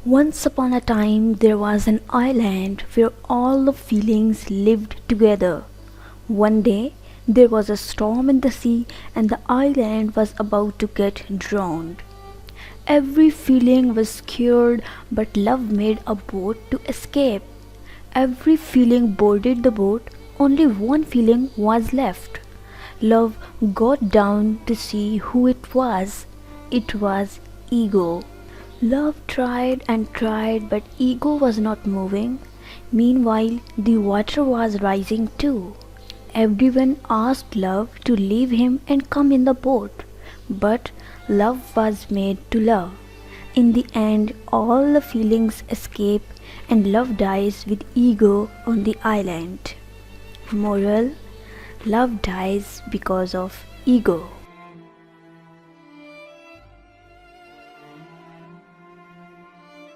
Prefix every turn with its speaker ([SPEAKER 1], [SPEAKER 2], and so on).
[SPEAKER 1] Once upon a time, there was an island where all the feelings lived together. One day, there was a storm in the sea, and the island was about to get drowned. Every feeling was scared, but love made a boat to escape. Every feeling boarded the boat, only one feeling was left. Love got down to see who it was. It was ego. Love tried and tried, but ego was not moving. Meanwhile, the water was rising too. Everyone asked Love to leave him and come in the boat, but love was made to love. In the end, all the feelings escape and love dies with ego on the island. Moral: love dies because of ego.